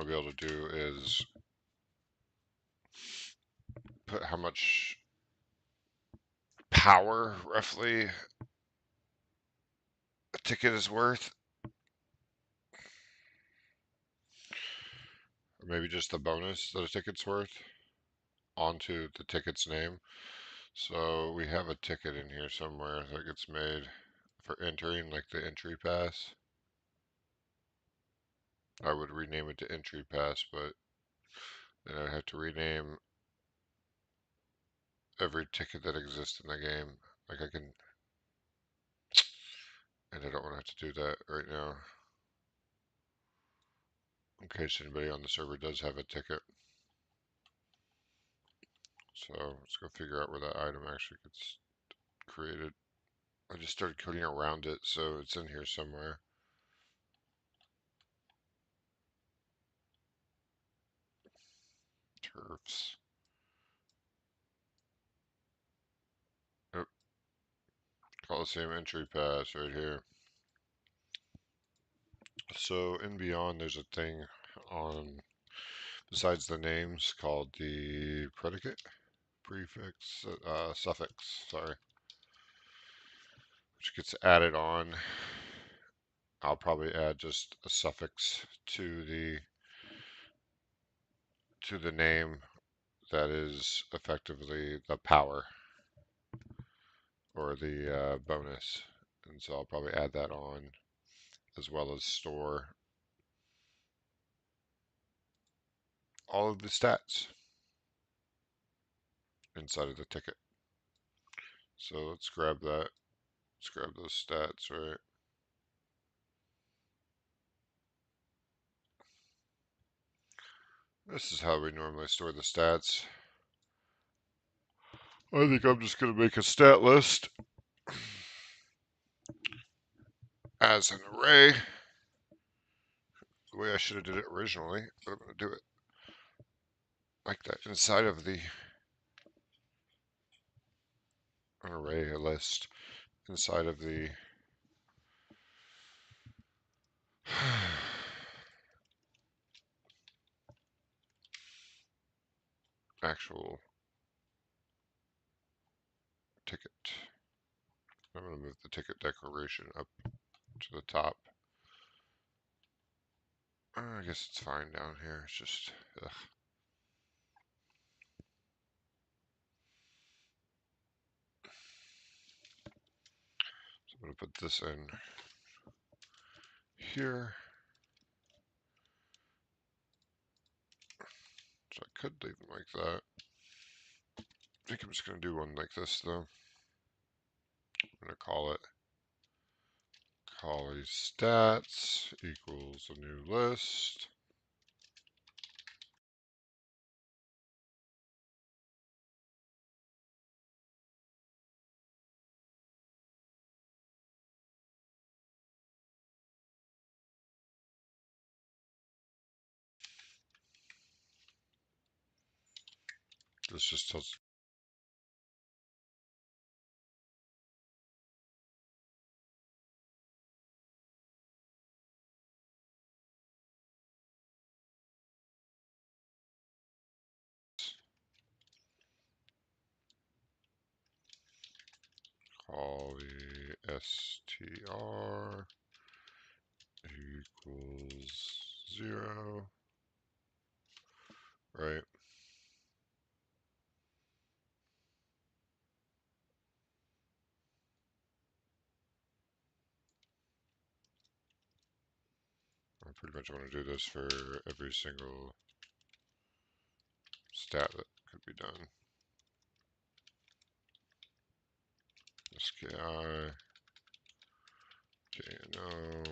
I'll be able to do is put how much power roughly a ticket is worth, or maybe just the bonus that a ticket's worth onto the ticket's name. So we have a ticket in here somewhere that gets made for entering, like the entry pass. I would rename it to entry pass, but then I'd have to rename every ticket that exists in the game. Like I can, and I don't want to have to do that right now, in case anybody on the server does have a ticket. So let's go figure out where that item actually gets created. I just started coding around it, so it's in here somewhere. Turfs. Yep. Coliseum entry pass right here. So in Beyond, there's a thing on, besides the names, called the predicate, prefix, suffix, sorry, which gets added on. I'll probably add just a suffix to the name that is effectively the power or the bonus, and so I'll probably add that on, as well as store all of the stats inside of the ticket. So let's grab that. Let's grab those stats, right? This is how we normally store the stats. I think I'm just going to make a stat list as an array, the way I should have did it originally, but I'm going to do it like that inside of the an array, a list inside of the actual ticket. I'm going to move the ticket declaration up to the top. I guess it's fine down here. It's just, ugh. So I'm going to put this in here. So I could leave them like that. I think I'm just going to do one like this, though. I'm going to call it Collie stats equals a new list. This just tells Collie str equals 0, right? I pretty much want to do this for every single stat that could be done. SKI, KNO,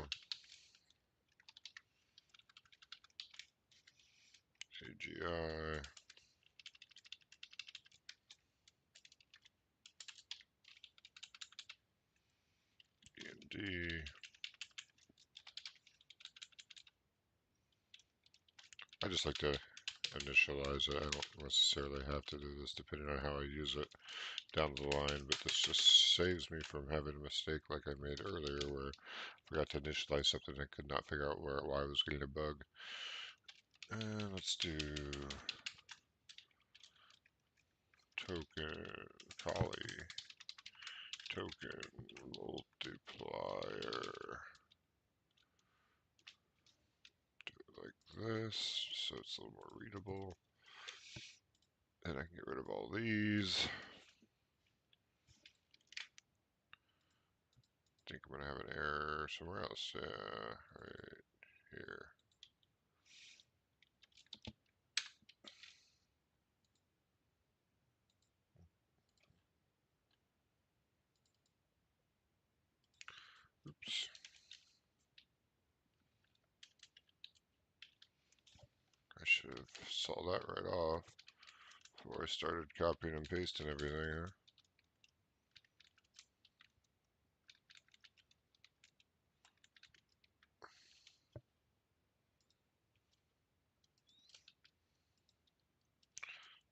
CGI, END. I just like to initialize it. I don't necessarily have to do this depending on how I use it down the line, but this just saves me from having a mistake like I made earlier where I forgot to initialize something and could not figure out why I was getting a bug. And let's do token collie token multiplier. Do it like this, so it's a little more readable. And I can get rid of all these. I think I'm gonna have an error somewhere else. Yeah, right here. Oops. I should have saw that right off before I started copying and pasting everything. Huh?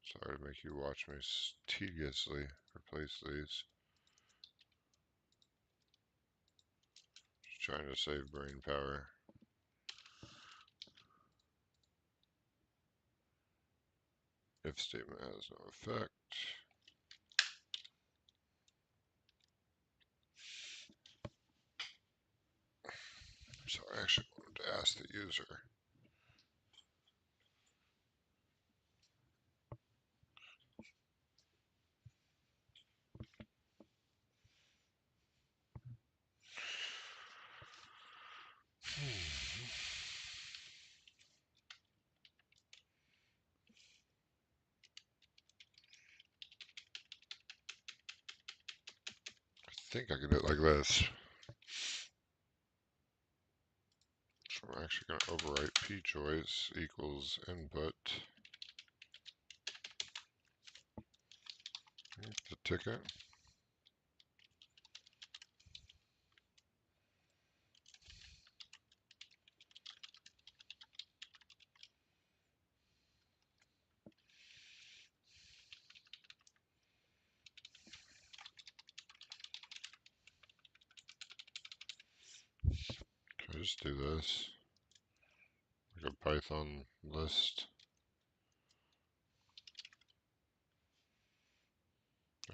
Sorry to make you watch me tediously replace these. Just trying to save brain power. If statement has no effect. So I actually wanted to ask the user. I think I can do it like this. So I'm actually going to overwrite pchoice equals input. The ticket. Can I just do this? Like a Python list.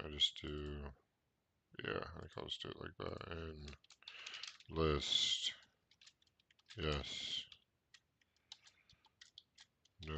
I just do, yeah, I think I'll just do it like that. And list, yes, no.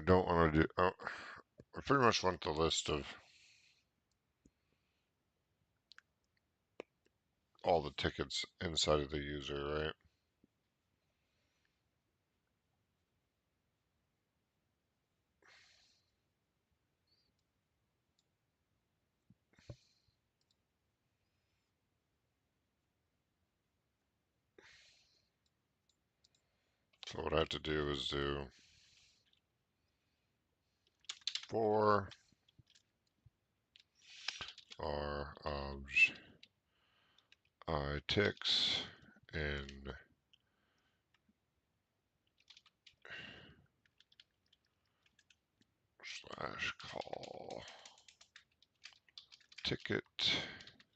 don't want to do. Oh, I pretty much want the list of all the tickets inside of the user, right? So what I have to do is do for our I ticks and slash call ticket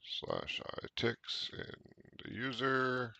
slash I ticks in the user.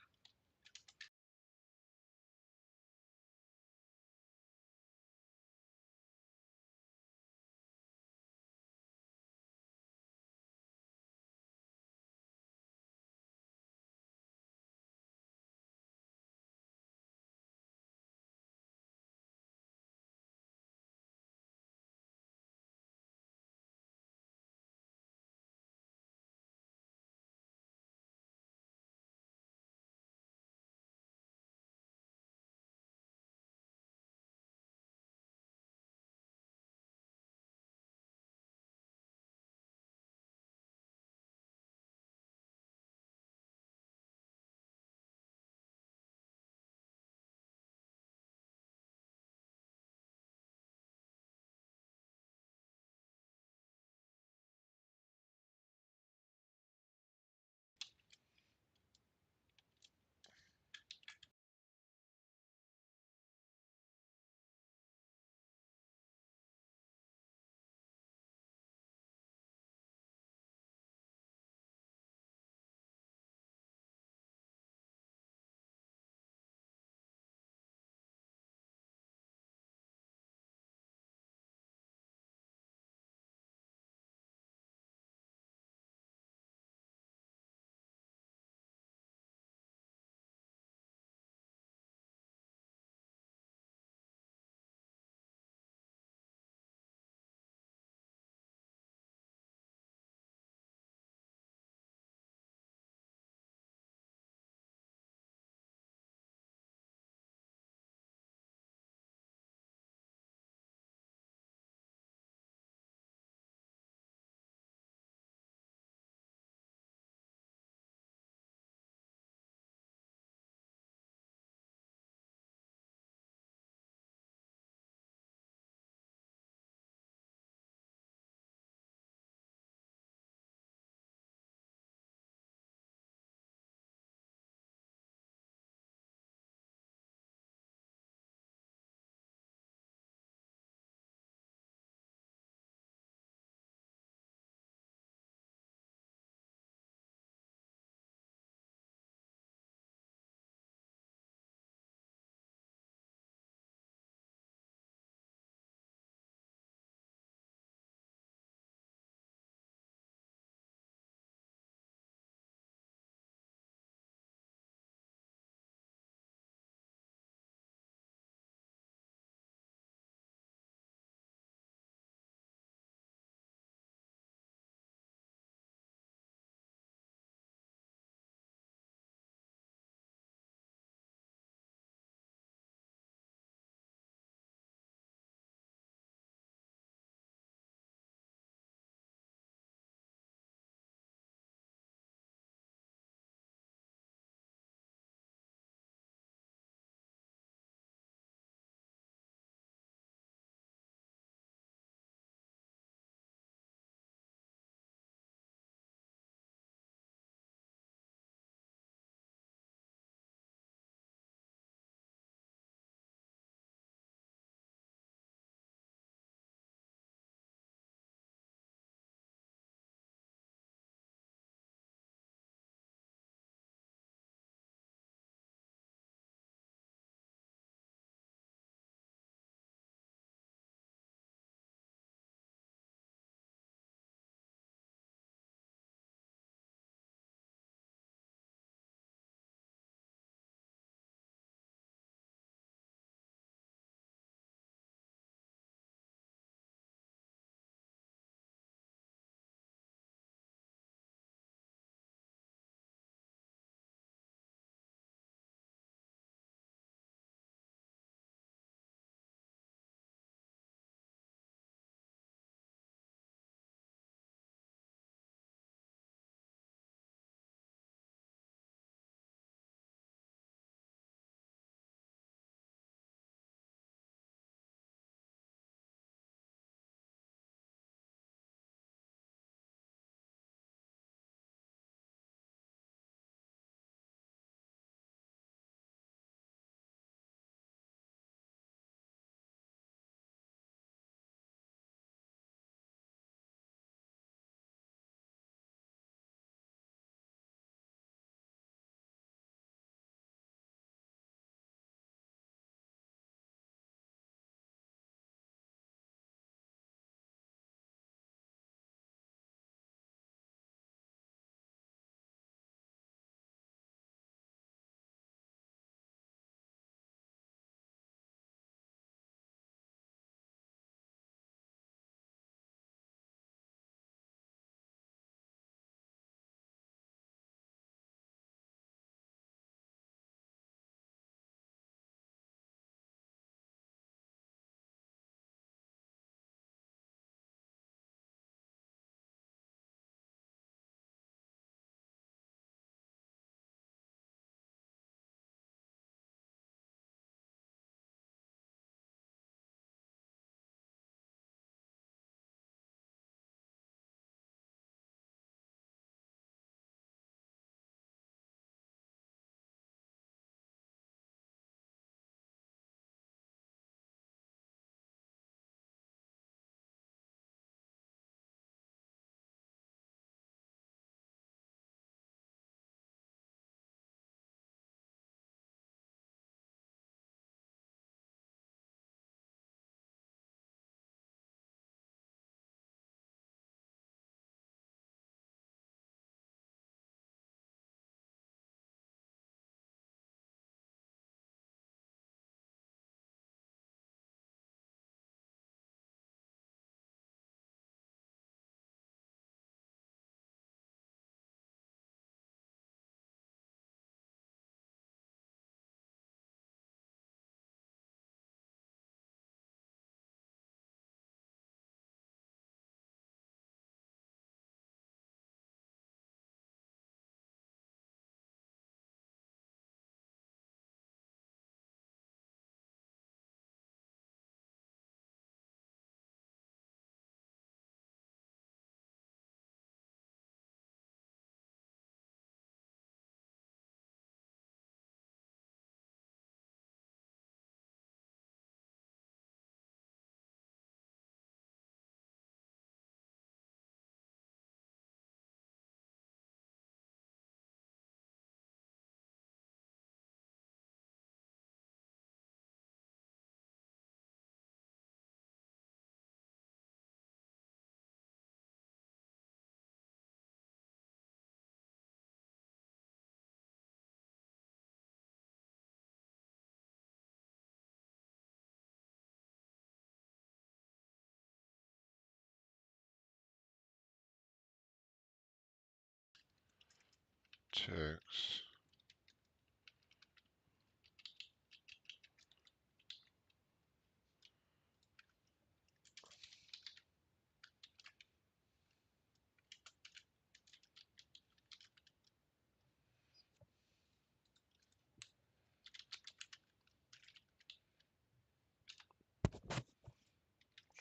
ticks.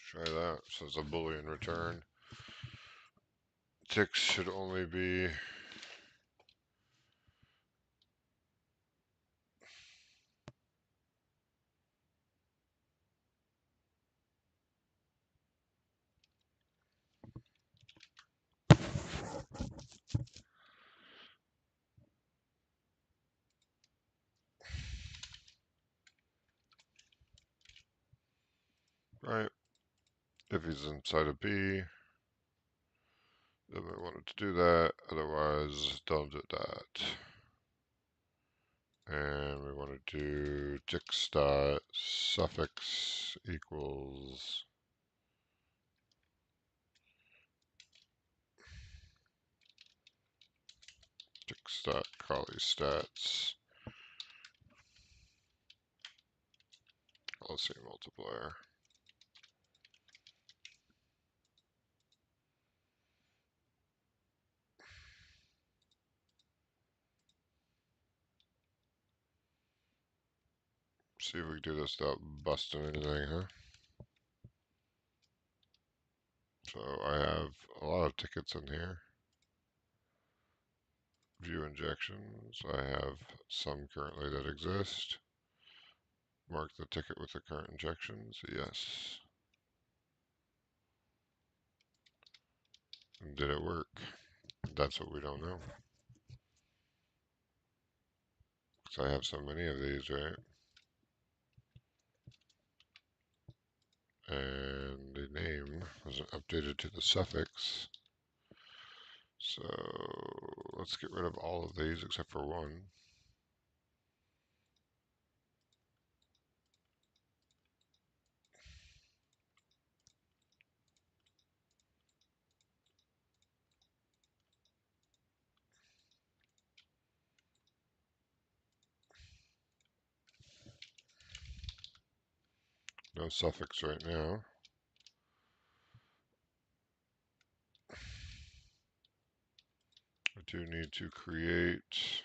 Try that. So it's a Boolean return. Ticks should only be right. If he's inside of B, then we want it to do that. Otherwise, don't do that. And we want to do ticks dot suffix equals ticks dot collie stats Coliseum multiplier. See if we can do this without busting anything, huh? So I have a lot of tickets in here. View injections. I have some currently that exist. Mark the ticket with the current injections. Yes. Did it work? That's what we don't know. Because I have so many of these, right? And the name wasn't updated to the suffix. So let's get rid of all of these except for one. No suffix right now. I do need to create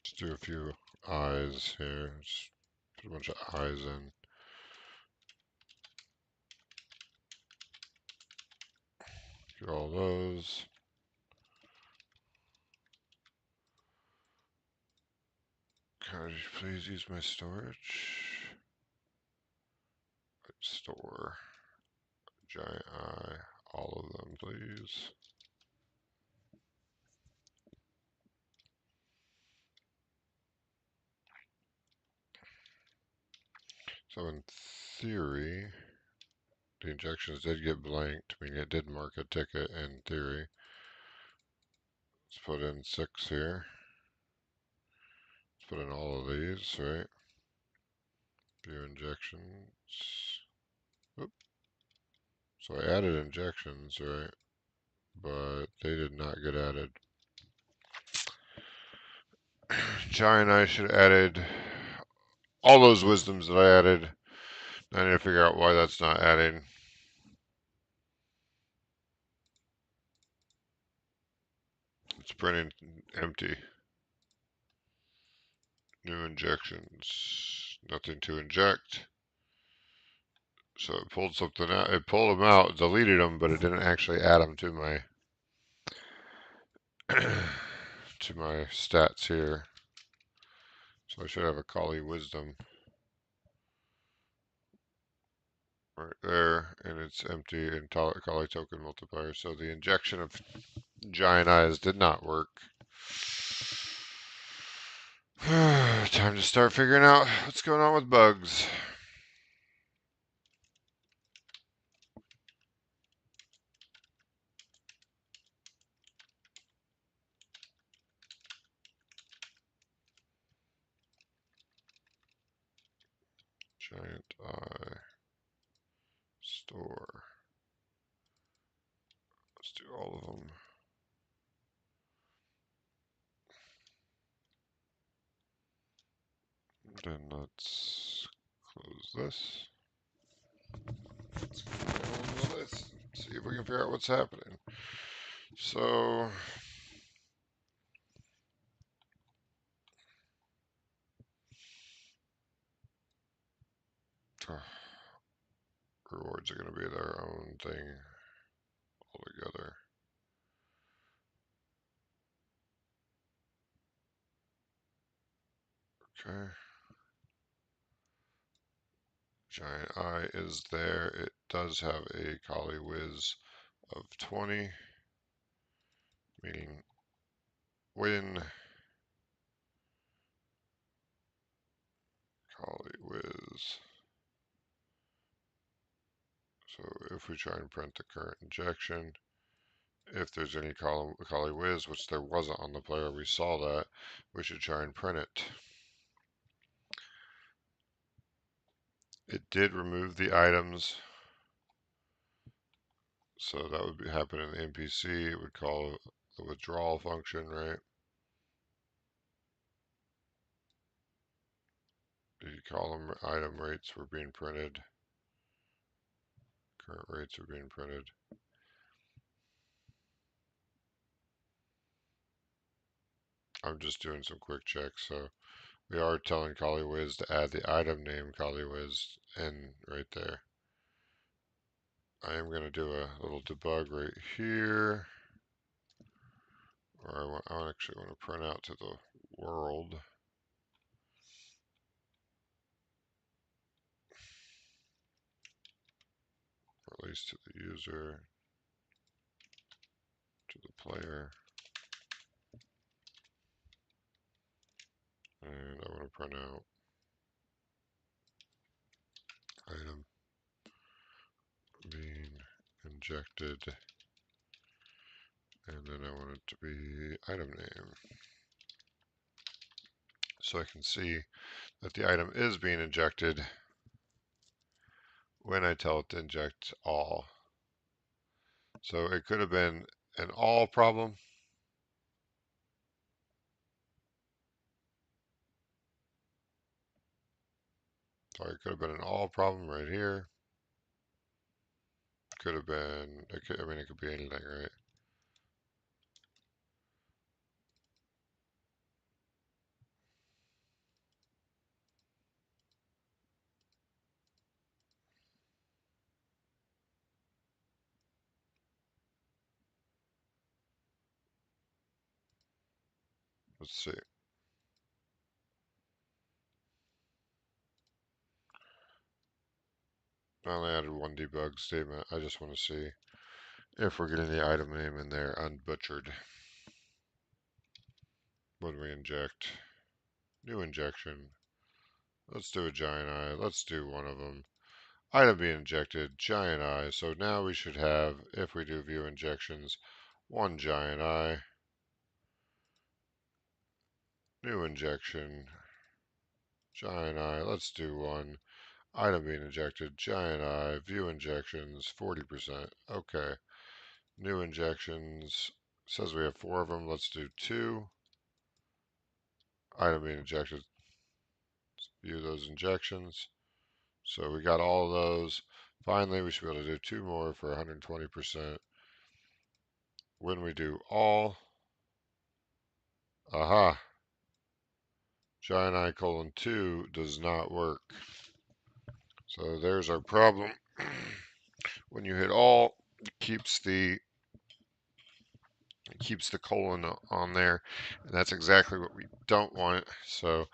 Let's do a few eyes here. Just put a bunch of eyes in. Get all those. Could you please use my storage? Store. Giant eye. All of them, please. So in theory, the injections did get blanked, meaning it did mark a ticket in theory. Let's put in 6 here. Let's put in all of these, right? View injections. Oop. So I added injections, right? But they did not get added. Giant Eye should have added all those wisdoms that I added. I need to figure out why that's not adding. It's printing empty. New injections. Nothing to inject. So it pulled something out. It pulled them out, deleted them, but it didn't actually add them to my to my stats here. So I should have a Kali Wisdom right there, and it's empty and Kali Token Multiplier. So the injection of Giant Eyes did not work. Time to start figuring out what's going on with bugs. giant I store. Let's do all of them. Then let's close this. Let's go down the list. See if we can figure out what's happening. So rewards are going to be their own thing altogether. Okay. Giant Eye is there. It does have a Collie Whiz of 20, meaning when Collie Whiz. So if we try and print the current injection, if there's any Collie Whiz, which there wasn't on the player, we saw that, we should try and print it. It did remove the items, so that would happen in the NPC. It would call the withdrawal function, right? The column item rates were being printed. Current rates are being printed. I'm just doing some quick checks. So we are telling Coliwiz to add the item name Coliwiz in right there. I am going to do a little debug right here. Or I actually want to print out to the world. Or at least to the user, to the player. And I want to print out item being injected, and then I want it to be item name. So I can see that the item is being injected when I tell it to inject all. So it could have been an all problem. Sorry, it could have been an all problem right here. Could have been, I mean, it could be anything, right? Let's see. I only added one debug statement. I just want to see if we're getting the item name in there unbutchered when we inject. New injection. Let's do a giant eye. Let's do one of them. Item being injected, giant eye. So now we should have, if we do view injections, one giant eye. New injection, giant eye. Let's do one. Item being injected, giant eye. View injections, 40%. Okay. New injections. Says we have 4 of them. Let's do 2. Item being injected. View those injections. So we got all of those. Finally, we should be able to do 2 more for 120%. When we do all, aha, giant I colon 2 does not work. So there's our problem. When you hit all, it keeps the colon on there, and that's exactly what we don't want. So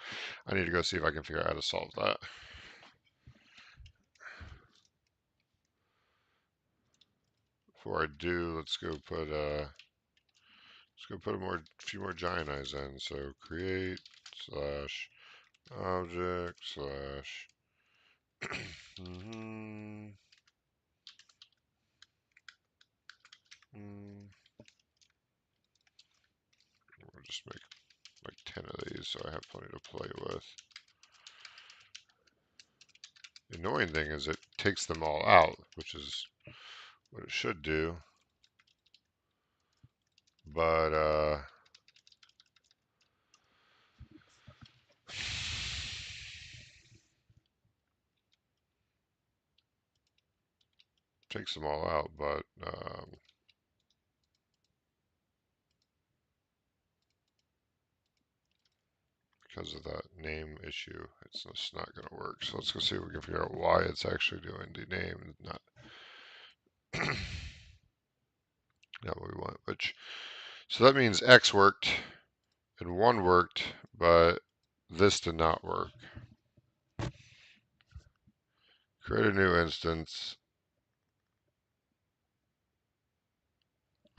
I need to go see if I can figure out how to solve that. Before I do, let's go put a few more giant eyes in. So create slash object slash we'll just make like 10 of these so I have plenty to play with. The annoying thing is it takes them all out, which is what it should do. But takes them all out, but because of that name issue, it's just not going to work. So let's go see if we can figure out why it's actually doing the name, not not what we want. Which so that means X worked and 1 worked, but this did not work. Create a new instance.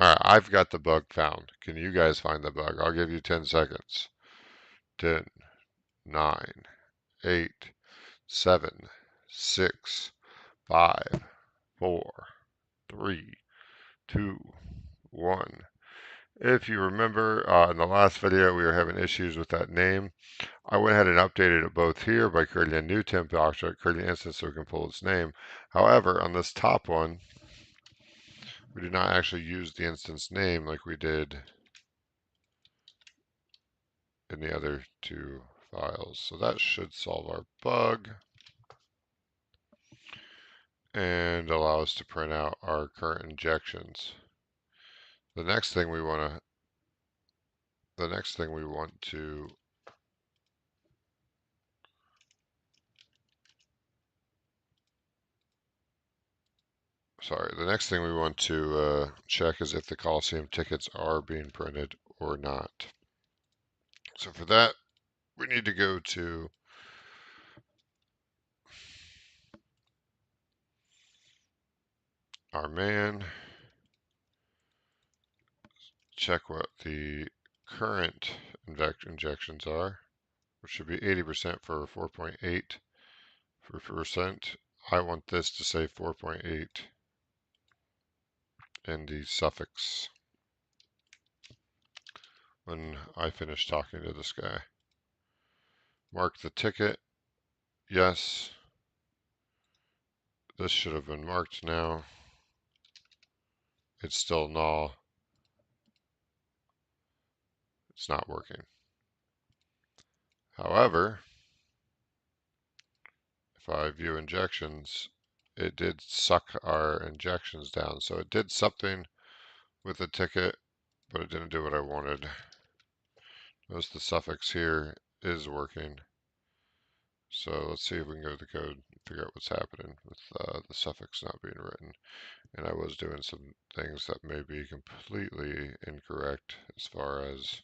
Alright, I've got the bug found. Can you guys find the bug? I'll give you 10 seconds. 10, 9, 8, 7, 6, 5, 4, 3, 2, 1. If you remember, in the last video, we were having issues with that name. I went ahead and updated it both here by creating a new temp object, creating an instance so we can pull its name. However, on this top one, we did not actually use the instance name like we did in the other 2 files. So that should solve our bug and allow us to print out our current injections. The next thing we want to the next thing we want to check is if the Coliseum tickets are being printed or not. So for that, we need to go to our man, check what the current injections are, which should be 80% for 4.8 for percent. I want this to say 4.8 in the suffix when I finish talking to this guy. Mark the ticket. Yes. This should have been marked now. It's still null. It's not working. However, if I view injections, it did suck our injections down. So it did something with the ticket, but it didn't do what I wanted. Notice the suffix here is working. So let's see if we can go to the code and figure out what's happening with the suffix not being written. And I was doing some things that may be completely incorrect as far as,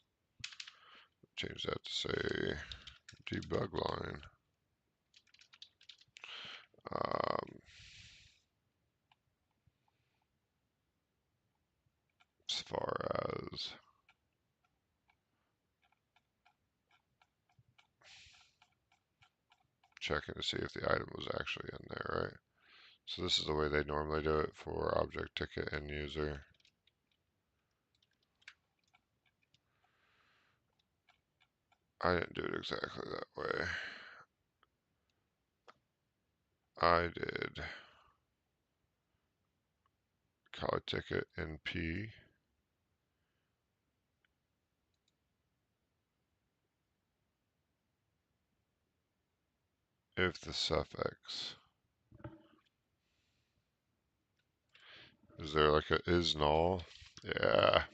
change that to say debug line. As far as checking to see if the item was actually in there, right? So this is the way they normally do it for object ticket and user. I didn't do it exactly that way. I did color ticket in P. If the suffix. Is there like a is null? Yeah.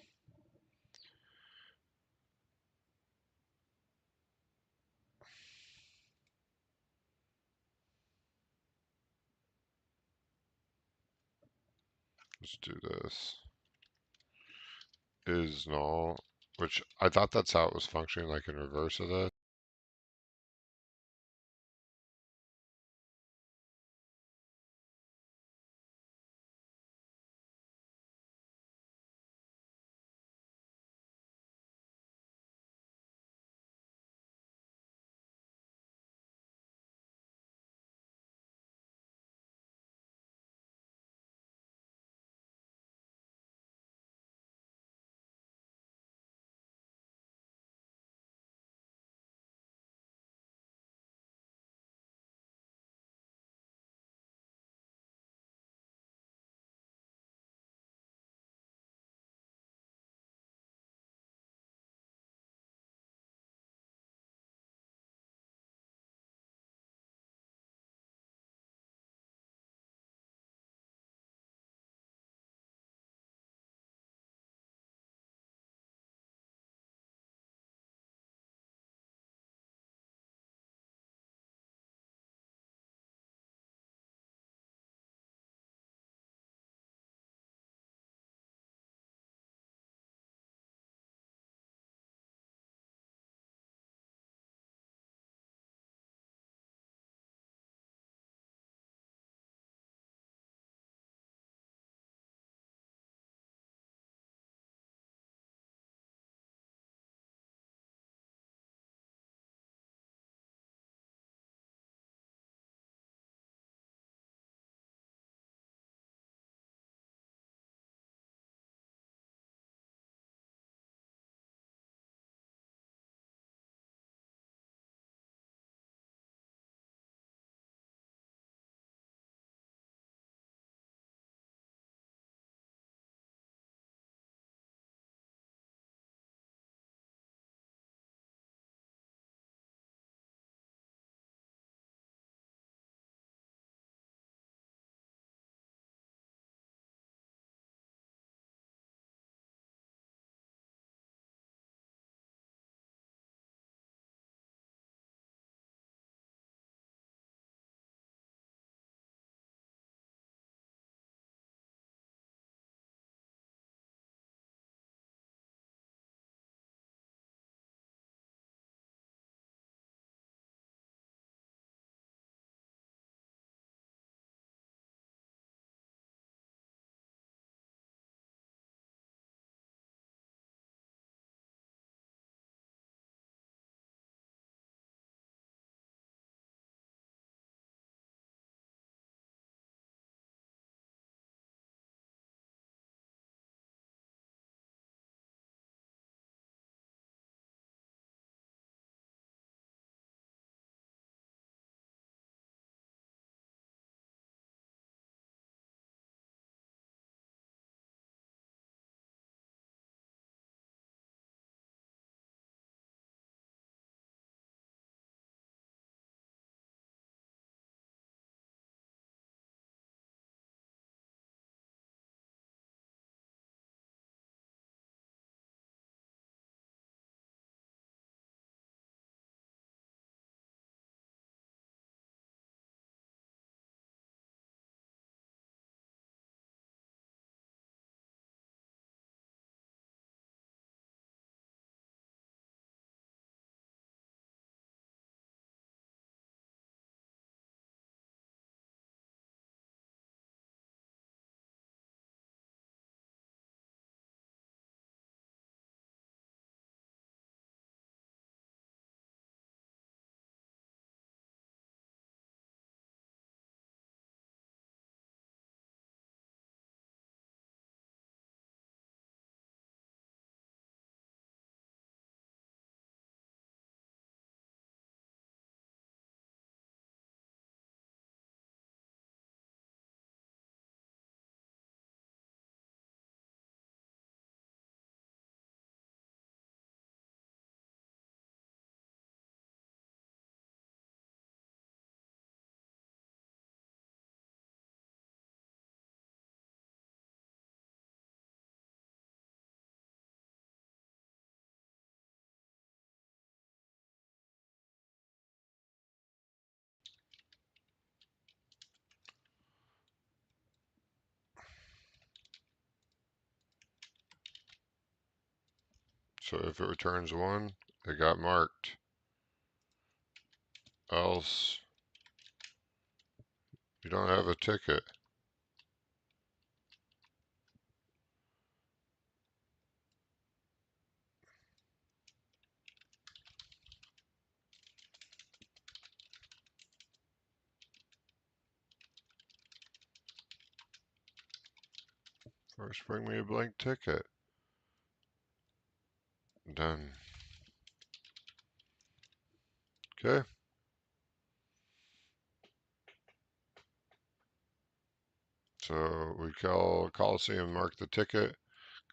Let's do this. Is null, which I thought that's how it was functioning, like in reverse of this. So if it returns 1, it got marked. Else, you don't have a ticket. First, bring me a blank ticket. Done. Okay. So we call Coliseum mark the ticket.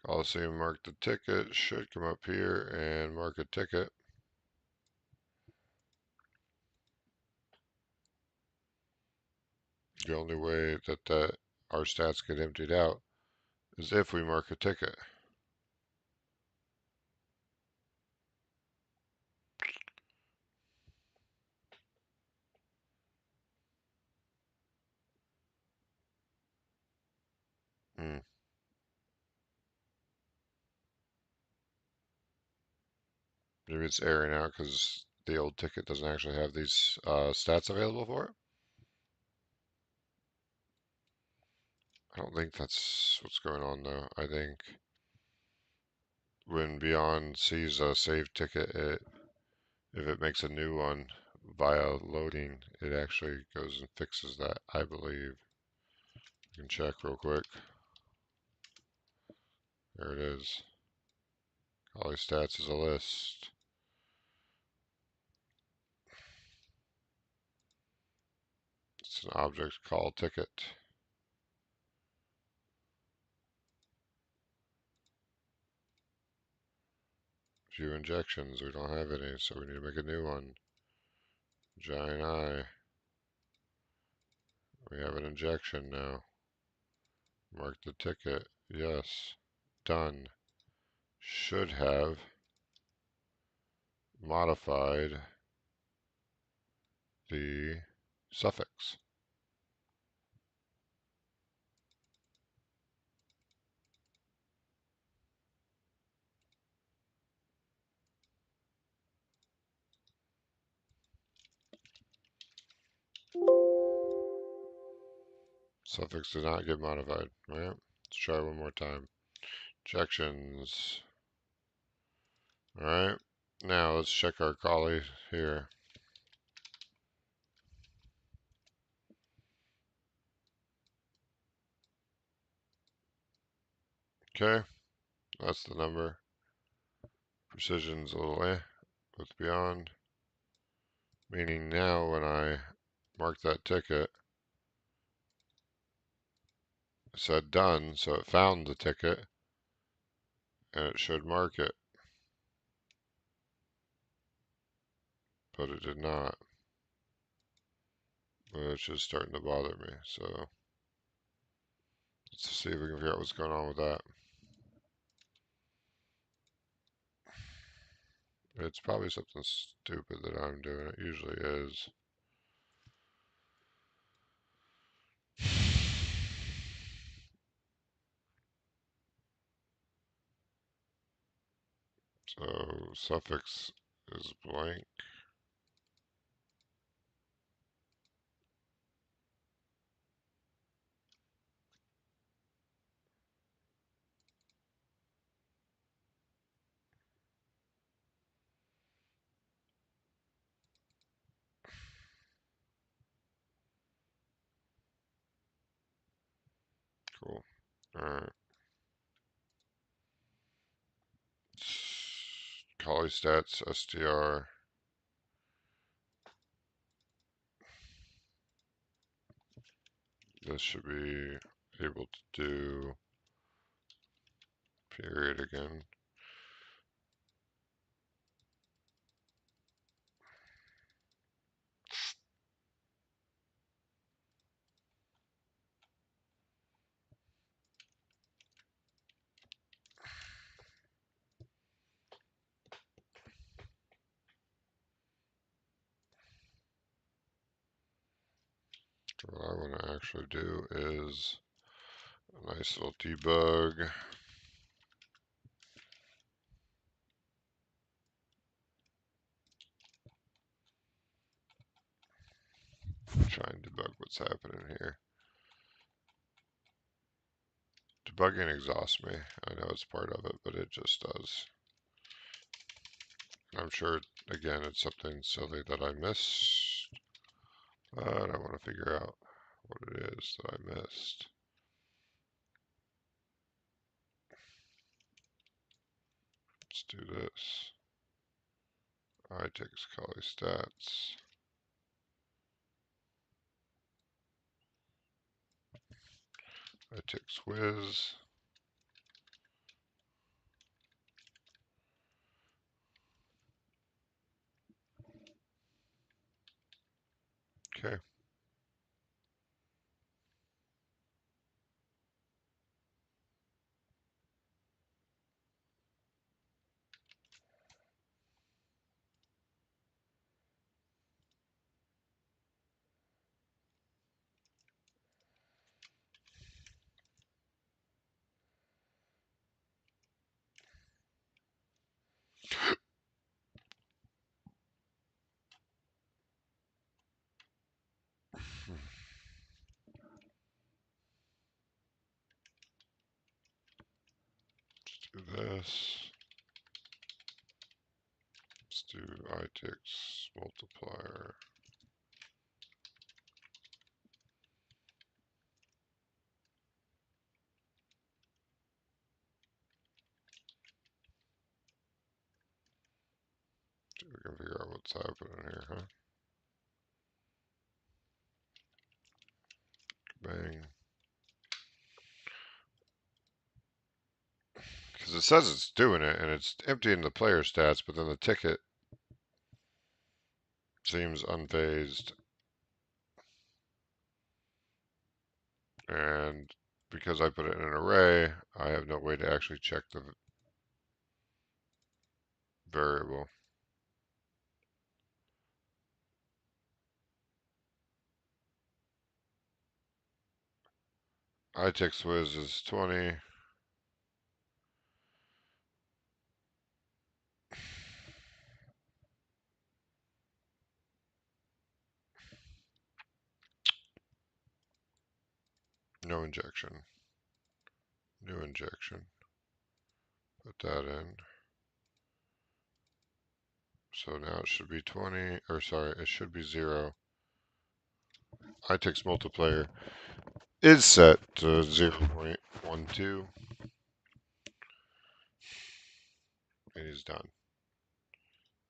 Coliseum mark the ticket. Should come up here and mark a ticket. The only way that our stats get emptied out is if we mark a ticket. Hmm. Maybe it's erroring out because the old ticket doesn't actually have these stats available for it. I don't think that's what's going on though. I think when Beyond sees a saved ticket, if it makes a new one via loading, it actually goes and fixes that, I believe. You can check real quick. There it is. Collie stats is a list. It's an object called ticket. Few injections. We don't have any, so we need to make a new one. Giant eye. We have an injection now. Mark the ticket. Yes. Done. Should have modified the suffix. Suffix did not get modified. Alright, let's try one more time. Injections. Alright, now let's check our collie here. Okay, that's the number. Precision's a little with Beyond. Meaning now when I mark that ticket, it said done, so it found the ticket, and it should mark it. But it did not. Which is starting to bother me, so let's see if we can figure out what's going on with that. It's probably something stupid that I'm doing. It usually is. So suffix is blank. Cool. Alright. Collie stats, STR. This should be able to do period again. What I want to actually do is a nice little debug. try and debug what's happening here. Debugging exhausts me. I know it's part of it, but it just does. I'm sure, again, it's something silly that I missed, but I want to figure out what it is that I missed. Let's do this. I takes Kali stats. I takes whiz. Okay. Let's do this. Let's do iTix multiplier. See if we can figure out what's happening here, huh? Bang. Because it says it's doing it, and it's emptying the player stats, but then the ticket seems unphased. And because I put it in an array, I have no way to actually check the variable. iTix whiz is 20. No injection. New injection. Put that in. So now it should be 20, or sorry, it should be 0. iTix multiplier is set to 0.12. And he's done.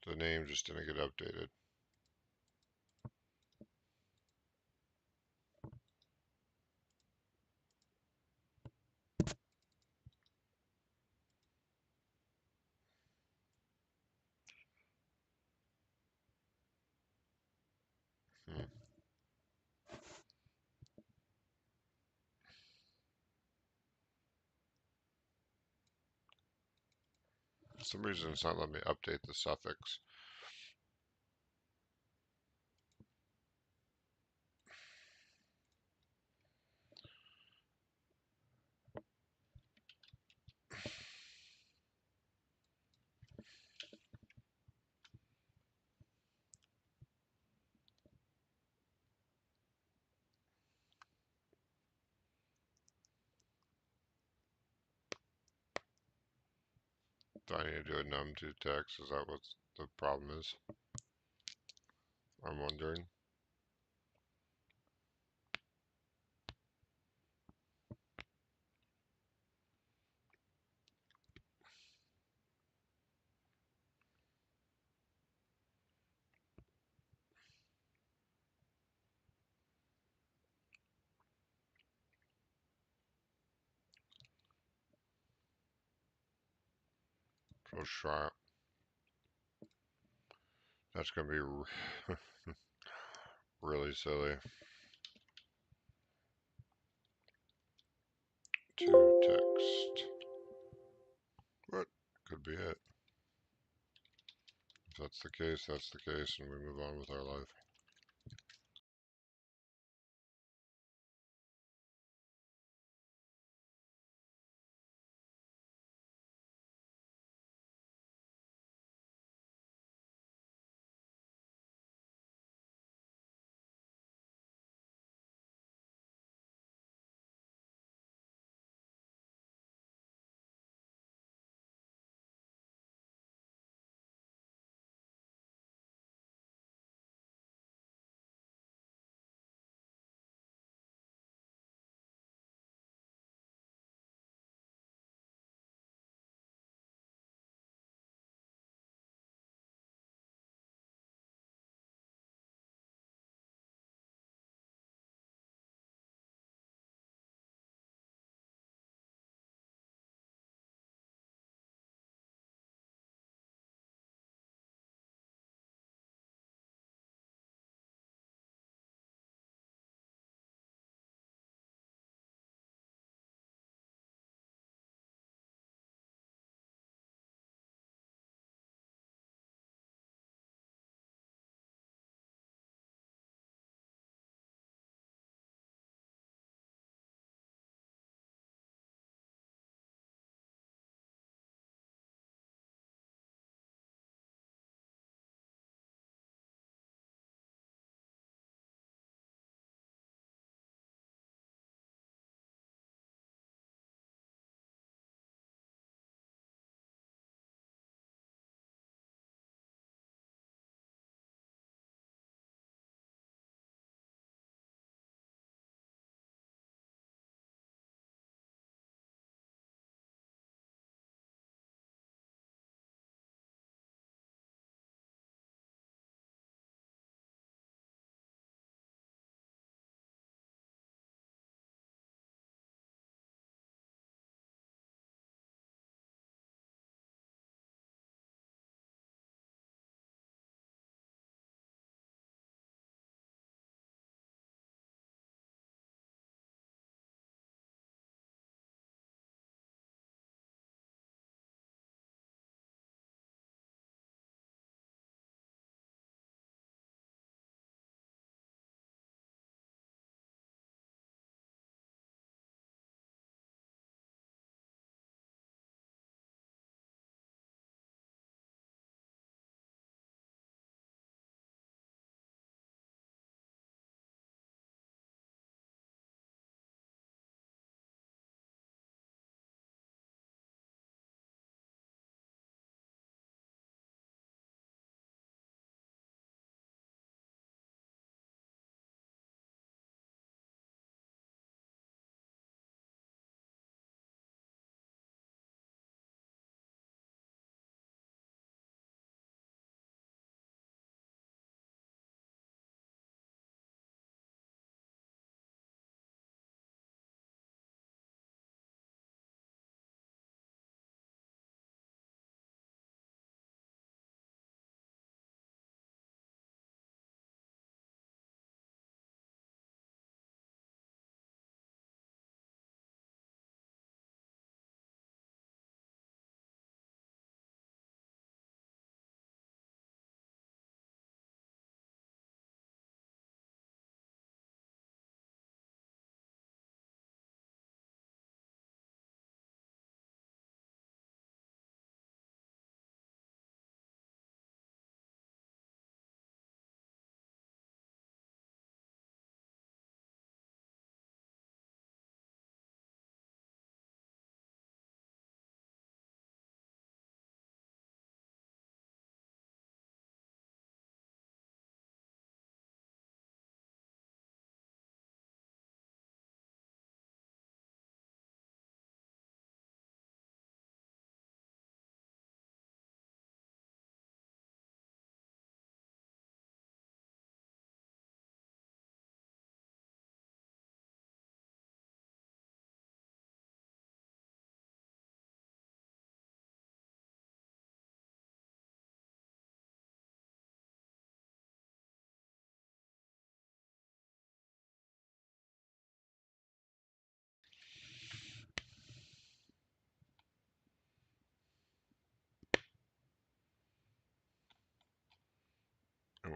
The name just didn't get updated. For some reason, it's not letting me update the suffix. Do I need to do a num2 text? Is that what the problem is? I'm wondering. So sharp. That's going to be really silly. To text. What? Could be it. If that's the case, that's the case, and we move on with our life.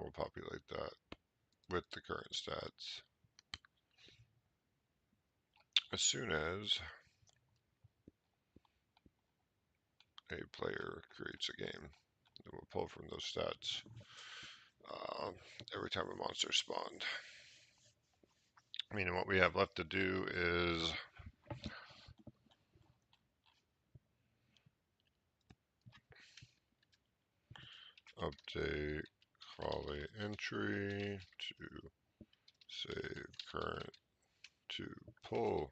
we'll populate that with the current stats. As soon as a player creates a game, then we'll pull from those stats every time a monster spawned. Meaning what we have left to do is update Crawley entry to save current to pull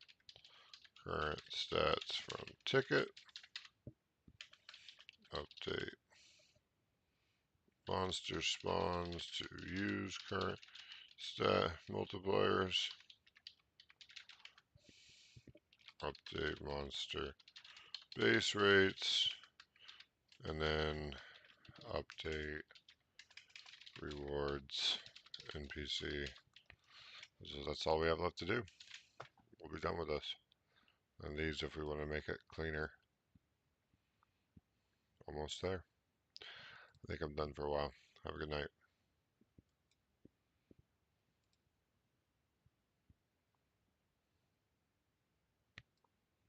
current stats from ticket. Update monster spawns to use current stat multipliers. Update monster base rates, and then update rewards NPC. So that's all we have left to do. We'll be done with this. And these, if we want to make it cleaner, almost there. I think I'm done for a while. Have a good night.